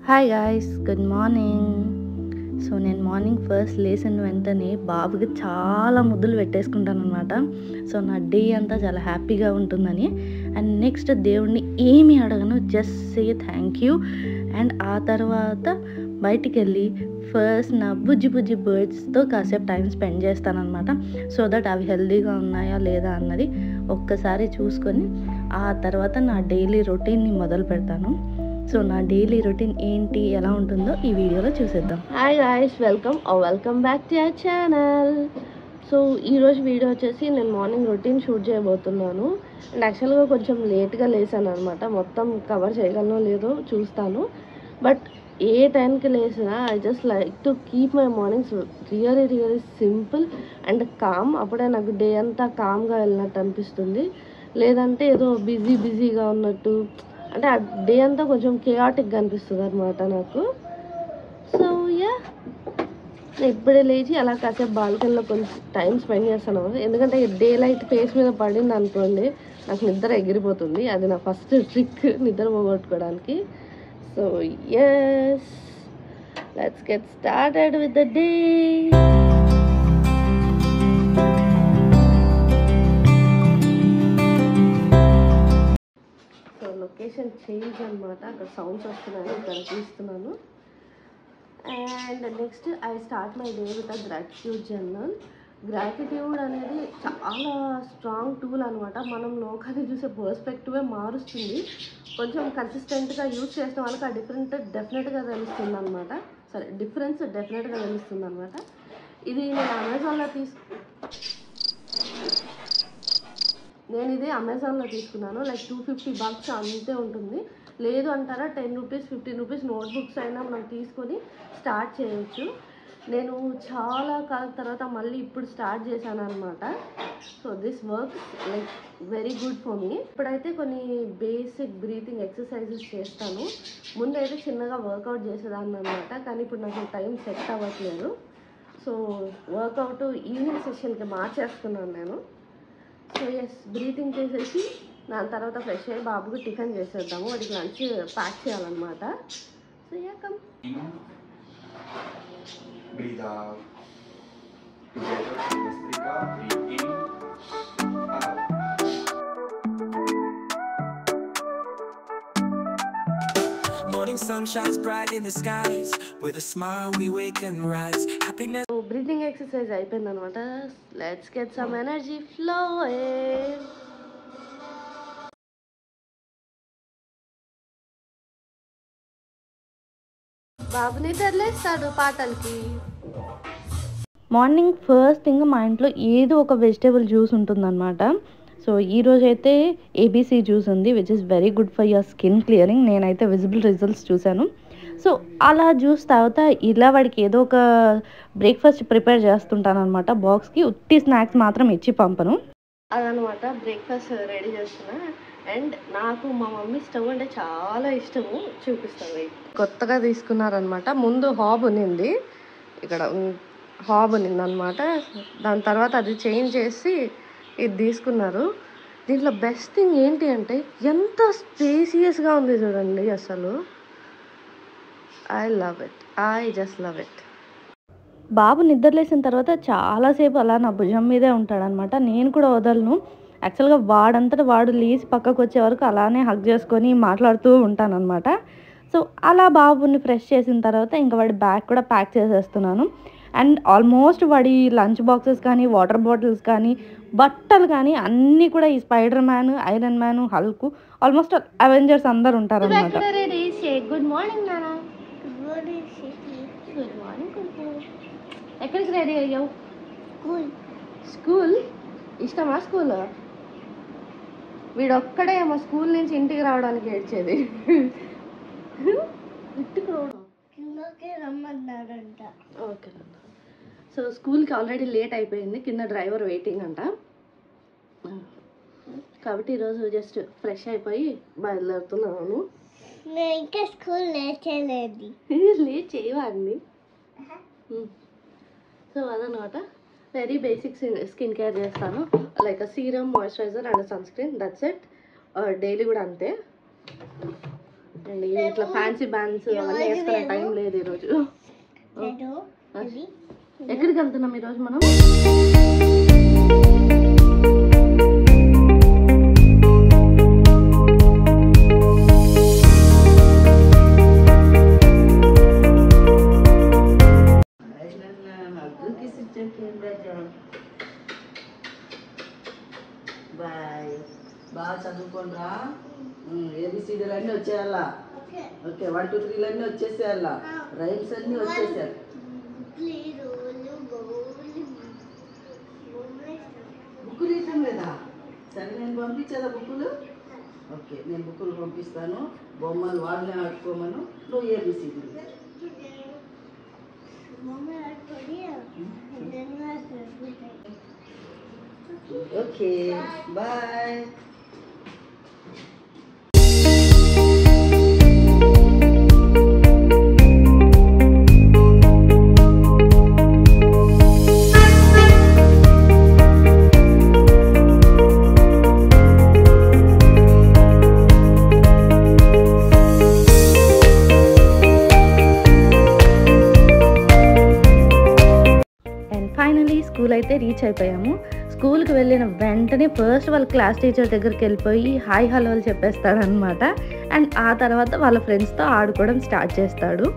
Hi guys, good morning. So నేను morning first లేచిన వెంటనే బాబుకి చాలా ముద్దులు పెట్టేసుకుంటాను అనమాట. సో నా డే అంతా చాలా హ్యాపీగా ఉంటుందని. అండ్ నెక్స్ట్ దేవుడిని ఏమి అడగను, just say thank you. And ఆ తర్వాత బయటికి వెళ్ళి ఫస్ట్ నా బుజ్జి బర్డ్స్తో కాసేపు టైం స్పెండ్ చేస్తానన్నమాట. సో దట్ అవి హెల్తీగా ఉన్నాయా లేదా అన్నది ఒక్కసారి చూసుకొని ఆ తర్వాత నా డైలీ రొటీన్ని మొదలు పెడతాను. సో నా డైలీ రొటీన్ ఏంటి, ఎలా ఉంటుందో ఈ వీడియోలో చూసేద్దాం. Hi guys, welcome back to our channel. So ఈరోజు వీడియో వచ్చేసి నేను మార్నింగ్ రొటీన్ షూట్ చేయబోతున్నాను. అండ్ యాక్చువల్గా కొంచెం లేట్గా లేసాను అనమాట. మొత్తం కవర్ చేయగలనో లేదో చూస్తాను. బట్ ఏ టైంకి లేసినా I just like to keep my mornings really simple and calm. అప్పుడే నాకు డే అంతా కామ్గా వెళ్ళినట్టు అనిపిస్తుంది. లేదంటే ఏదో బిజీగా ఉన్నట్టు, అంటే ఆ డే అంతా కొంచెం కేయాటిక్గా అనిపిస్తుంది అనమాట నాకు. సో యా, నేను ఇప్పుడే లేచి అలా కాసేపు బాల్కనీలో కొంచెం టైం స్పెండ్ చేస్తాను. ఎందుకంటే డే లైట్ ఫేస్ మీద పడింది అనుకోండి, నాకు నిద్ర ఎగిరిపోతుంది. అది నా ఫస్ట్ ట్రిక్, నిద్ర పోగొట్టుకోవడానికి. So yes, let's get started with the day. Location change అనమాట, అక్కడ సౌండ్స్ వస్తున్నాయి, ఇక్కడ తీస్తున్నాను. And next I start my day with a gratitude journal. Gratitude అనేది చాలా స్ట్రాంగ్ టూల్ అనమాట. మనం లోకాన్ని చూసే పర్స్పెక్టివే మారుస్తుంది. కొంచెం కన్సిస్టెంట్గా యూజ్ చేసిన వాళ్ళకి ఆ డిఫరెన్స్ డెఫినెట్గా తెలుస్తుంది అనమాట. ఇది నేను అమెజాన్లో తీసుకున్నాను. లైక్ $250 అంతే ఉంటుంది. లేదు అంటారా, ₹10, ₹15 నోట్బుక్స్ అయినా మనం తీసుకొని స్టార్ట్ చేయొచ్చు. నేను చాలా కాలం తర్వాత మళ్ళీ ఇప్పుడు స్టార్ట్ చేశాను అనమాట. So this works like very good for me. ఇప్పుడైతే కొన్ని బేసిక్ బ్రీతింగ్ ఎక్సర్సైజెస్ చేస్తాను. ముందైతే చిన్నగా వర్కౌట్ చేసేదాన్ని అనమాట, కానీ ఇప్పుడు నాకు టైం సెట్ అవ్వట్లేదు. సో వర్కౌట్ ఈవినింగ్ సెషన్కి మార్చేస్తున్నాను నేను. సో ఎస్, బ్రీతింగ్ చేసేసి దాని తర్వాత ఫ్రెష్ అయ్యి బాబుకి టిఫిన్ చేసేద్దాము. వాడికి లంచ్ ప్యాక్ చేయాలన్నమాట. So yeah, come. Breathe out. Together, Vastrika. Breathe in. Out. Morning sun shines bright in the skies. With a smile we wake and rise. Happiness. So breathing exercise అయిపోయింది అనమాట. Let's get some energy flowing. బాబుని తెరలేస్తాడు పాటలకి. Morning first thing మా ఇంట్లో ఏదో ఒక vegetable juice ఉంటుందన్నమాట. So ఈరోజు అయితే ఏబీసీ జ్యూస్ ఉంది, which is very good for your skin clearing. నేనైతే విజిబుల్ రిజల్ట్స్ చూశాను. సో అలా జ్యూస్ తాగుతా ఇలా వాడికి ఏదో ఒక బ్రేక్ఫాస్ట్ ప్రిపేర్ చేస్తుంటాను అనమాట. బాక్స్కి ఉత్తి స్నాక్స్ మాత్రం ఇచ్చి పంపను. అదనమాట, బ్రేక్ఫాస్ట్ రెడీ చేస్తున్నా. అండ్ నాకు మా మమ్మీ స్టవ్ అంటే చాలా ఇష్టము, చూపిస్తాను. కొత్తగా తీసుకున్నారనమాట. ముందు హాబ్ ఉన్నింది, ఇక్కడ హాబ్ ఉన్నింది అనమాట. దాని తర్వాత అది చేంజ్ చేసి ఇది తీసుకున్నారు. దీంట్లో బెస్ట్ థింగ్ ఏంటి అంటే ఎంత స్పేసియస్గా ఉంది చూడండి. అసలు ఐ జస్ట్ లవ్ ఇట్. బాబు నిద్రలేసిన తర్వాత చాలాసేపు అలా నా భుజం మీదే ఉంటాడనమాట. నేను కూడా వదలను. యాక్చువల్గా వాడంతటా వాడు లేచి పక్కకు వచ్చే వరకు అలానే హగ్ చేసుకొని మాట్లాడుతూ ఉంటానన్నమాట. సో అలా బాబుని ఫ్రెష్ చేసిన తర్వాత ఇంకా వాడి బ్యాగ్ కూడా ప్యాక్ చేసేస్తున్నాను. అండ్ ఆల్మోస్ట్ వాడి లంచ్ బాక్సెస్ కానీ, వాటర్ బాటిల్స్ కానీ, బట్టలు కానీ అన్నీ కూడా ఈ spider man, iron man, Hulk, almost Avengers అందరు ఉంటారన్నమాట. గుడ్ మార్నింగ్ నానా. Good morning. ఎక్కడికి రెడీ అయ్యావు? స్కూల్ ఇష్టమా? స్కూల్ వీడొక్కడే మా స్కూల్ నుంచి ఇంటికి రావడానికి ఏడ్చేది. ఇంటికి రమ్మన్నారంట. ఓకే. సో స్కూల్కి ఆల్రెడీ లేట్ అయిపోయింది, కింద డ్రైవర్ వెయిటింగ్ అంట. కాబట్టి ఈరోజు జస్ట్ ఫ్రెష్ అయిపోయి బయలుదేరుతున్నాను. ఇంకా స్కూల్ లేట్ చేయవాడిని. సో అదనమాట, వెరీ బేసిక్ స్కిన్ కేర్ చేస్తాను. Like serum, moisturiser and sunscreen, that's it. Daily కూడా అంతే. అండ్ ఇట్లా ఫ్యాన్సీ బ్యాండ్స్ అవన్నీ వేసుకునే టైం లేదు ఈరోజు. ఎక్కడికి వెళ్తున్నాం ఈరోజు మనం? బాయ్, బాగా చదువుకోండిరా. ఏబిసిడీలు అన్నీ వచ్చేయాలా? ఓకే, 1 2 3 అన్నీ వచ్చేసేయాలా? రైమ్స్ అన్నీ వచ్చేసారు. బుక్కులు ఇవ్వటం లేదా? సరే, నేను పంపించేదా బుక్కులు? ఓకే, నేను బుక్కులు పంపిస్తాను. బొమ్మలు వాళ్ళనే ఆడుకోమను. నువ్వు ఏబిసిడీలు. Okay, bye. ఫైనలీ స్కూల్ అయితే రీచ్ అయిపోయాము. స్కూల్కి వెళ్ళిన వెంటనే ఫస్ట్ వాళ్ళ క్లాస్ టీచర్ దగ్గరికి వెళ్ళిపోయి హాయ్ హలోలు చెప్పేస్తాడనమాట. అండ్ ఆ తర్వాత వాళ్ళ ఫ్రెండ్స్తో ఆడుకోవడం స్టార్ట్ చేస్తాడు.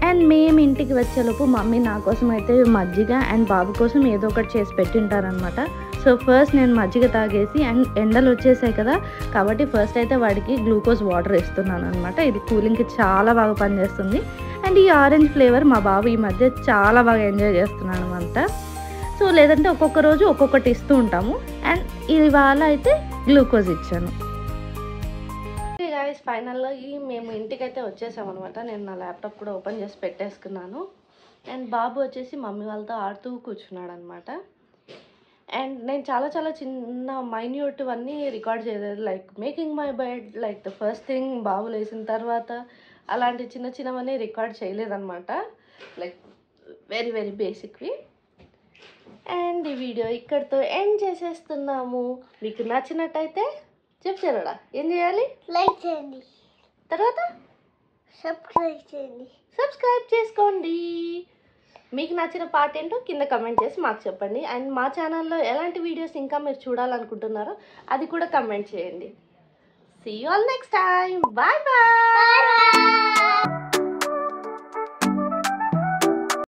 అండ్ మేము ఇంటికి వచ్చేలోపు మమ్మీ నా కోసం అయితే మజ్జిగ అండ్ బాబు కోసం ఏదో ఒకటి చేసి పెట్టింటారనమాట. సో ఫస్ట్ నేను మజ్జిగ తాగేసి, అండ్ ఎండలు వచ్చేసాయి కదా కాబట్టి ఫస్ట్ అయితే వాడికి గ్లూకోజ్ వాటర్ ఇస్తున్నాను అనమాట. ఇది కూలింగ్కి చాలా బాగా పనిచేస్తుంది. అండ్ ఈ ఆరెంజ్ ఫ్లేవర్ మా బాబు ఈ మధ్య చాలా బాగా ఎంజాయ్ చేస్తున్నాను అనమాట. సో లేదంటే ఒక్కొక్క రోజు ఒక్కొక్కటి ఇస్తూ ఉంటాము. అండ్ ఇవాళ అయితే గ్లూకోజ్ ఇచ్చాను. గైస్, ఫైనల్గా మేము ఇంటికైతే వచ్చేసామన్నమాట. నేను నా ల్యాప్టాప్ కూడా ఓపెన్ చేసి పెట్టేసుకున్నాను. అండ్ బాబు వచ్చేసి మమ్మీ వాళ్ళతో ఆడుతూ కూర్చున్నాడు అనమాట. అండ్ నేను చాలా చాలా చిన్న మైన్యూట్ అన్నీ రికార్డ్ చేయలేదు. Like making my bed, like the first thing, బాబు లేచిన తర్వాత, అలాంటి చిన్న చిన్నవన్నీ రికార్డ్ చేయలేదన్నమాట. లైక్ వెరీ వెరీ బేసిక్వి. అండ్ ఈ వీడియో ఇక్కడితో ఎండ్ చేసేస్తున్నాము. మీకు నచ్చినట్టయితే చెప్తారా ఏం చేయాలి? లైక్ చేయండి, తర్వాత సబ్స్క్రైబ్ చేసుకోండి. మీకు నచ్చిన పార్ట్ ఏంటో కింద కమెంట్ చేసి మాకు చెప్పండి. అండ్ మా ఛానల్లో ఎలాంటి వీడియోస్ ఇంకా మీరు చూడాలనుకుంటున్నారో అది కూడా కమెంట్ చేయండి. See you all next time. Bye bye.